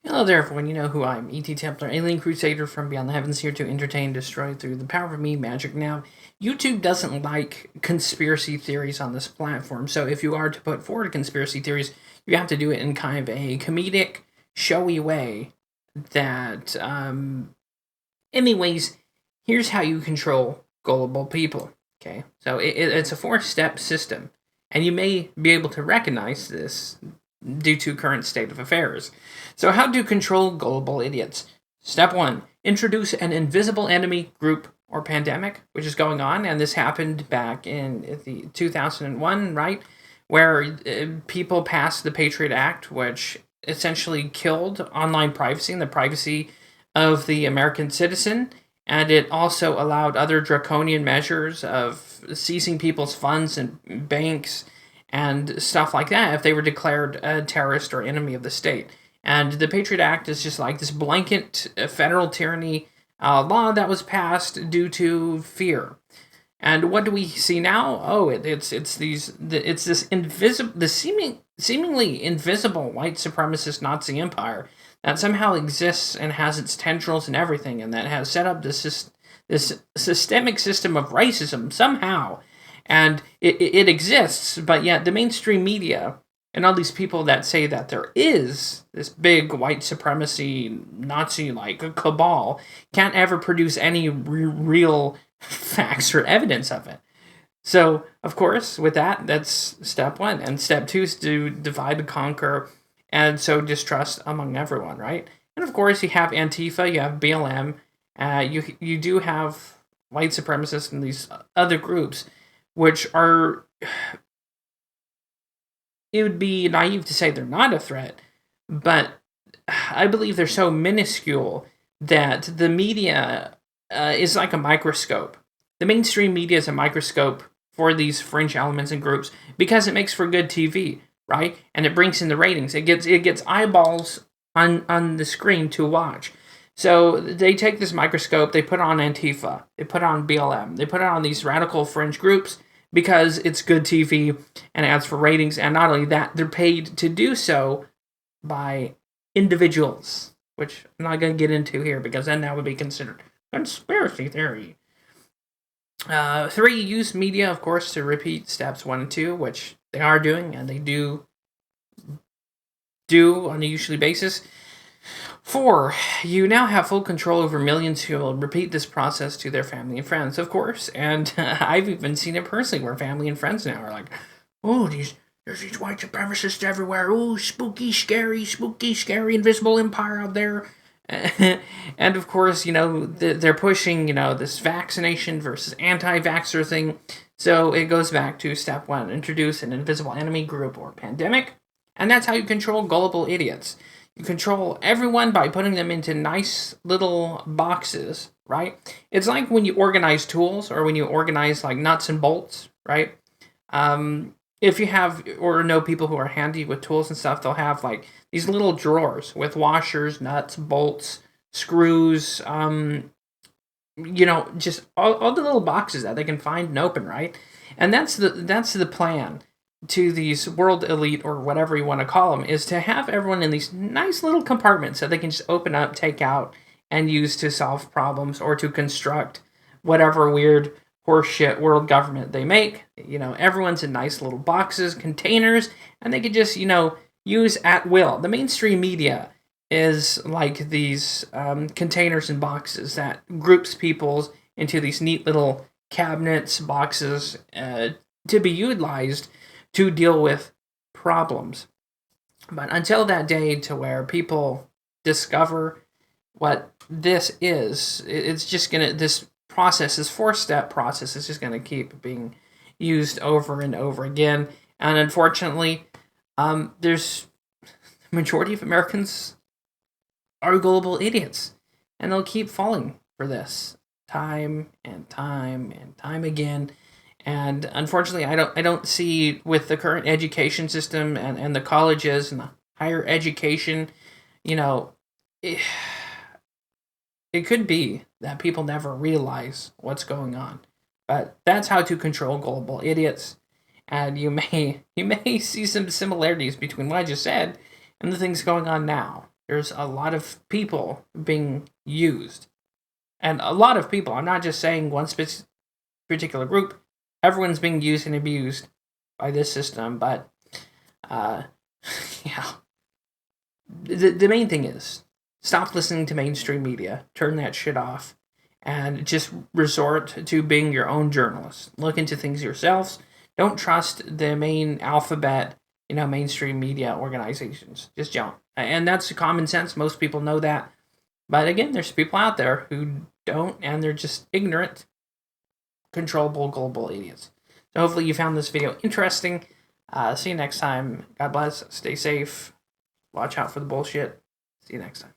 Hello there, everyone. You know who I am, E.T. Templar, alien crusader from beyond the heavens, here to entertain, destroy through the power of me, magic. Now, YouTube doesn't like conspiracy theories on this platform, so if you are to put forward conspiracy theories, you have to do it in kind of a comedic, showy way that, anyways, here's how you control gullible people, okay? So it's a four-step system, and you may be able to recognize this due to current state of affairs. So, how to control gullible idiots? Step 1. Introduce an invisible enemy, group, or pandemic, which is going on, and this happened back in the 2001, right? Where people passed the Patriot Act, which essentially killed online privacy and the privacy of the American citizen, and it also allowed other draconian measures of seizing people's funds and banks and stuff like that if they were declared a terrorist or enemy of the state. And the Patriot Act is just like this blanket federal tyranny law that was passed due to fear. And what do we see now? Oh, it's this invisible, seemingly invisible white supremacist Nazi empire that somehow exists and has its tendrils and everything, and that has set up this systemic system of racism somehow. And it exists, but yet the mainstream media and all these people that say that there is this big white supremacy Nazi-like cabal can't ever produce any real facts or evidence of it. So, of course, with that, that's step 1. And step 2 is to divide and conquer, and so distrust among everyone, right? And of course, you have Antifa, you have BLM, you do have white supremacists and these other groups, which are, it would be naive to say they're not a threat, but I believe they're so minuscule that the media is like a microscope. The mainstream media is a microscope for these fringe elements and groups because it makes for good TV, right? And it brings in the ratings. It gets eyeballs on the screen to watch. So they take this microscope, they put on Antifa, they put on BLM, they put it on these radical fringe groups because it's good TV and adds for ratings. And not only that, they're paid to do so by individuals, which I'm not going to get into here because then that would be considered conspiracy theory. 3, use media, of course, to repeat steps 1 and 2, which they are doing and they do on a usually basis. 4, you now have full control over millions who will repeat this process to their family and friends, of course. And I've even seen it personally where family and friends now are like, oh, there's these white supremacists everywhere. Oh, spooky, scary, invisible empire out there. And of course, they're pushing, this vaccination versus anti-vaxxer thing. So it goes back to step 1, introduce an invisible enemy, group, or pandemic. And that's how you control gullible idiots. You control everyone by putting them into nice little boxes, right? It's like when you organize tools or when you organize like nuts and bolts, right? If you have or know people who are handy with tools and stuff, they'll have like these little drawers with washers, nuts, bolts, screws, just all the little boxes that they can find and open, right? And that's the plan to these world elite or whatever you want to call them, is to have everyone in these nice little compartments that they can just open up, take out, and use to solve problems or to construct whatever weird horseshit world government they make. Everyone's in nice little boxes, containers, and they can just, use at will. The mainstream media is like these containers and boxes that groups people into these neat little cabinets, boxes, to be utilized to deal with problems. But until that day to where people discover what this is, it's just this process, this 4-step process, is just going to keep being used over and over again. And unfortunately, there's the majority of Americans are gullible idiots, and they'll keep falling for this time and time and time again. And unfortunately, I don't see with the current education system and the colleges and the higher education, it could be that people never realize what's going on. But that's how to control gullible idiots. And you may see some similarities between what I just said and the things going on now. There's a lot of people being used. And a lot of people, I'm not just saying one particular group, everyone's being used and abused by this system, but yeah. The main thing is stop listening to mainstream media, turn that shit off, and just resort to being your own journalist. Look into things yourselves. Don't trust the main alphabet, mainstream media organizations. Just don't. And that's common sense. Most people know that. But again, there's people out there who don't, and they're just ignorant, controllable global idiots. So hopefully you found this video interesting. See you next time. God bless. Stay safe. Watch out for the bullshit. See you next time.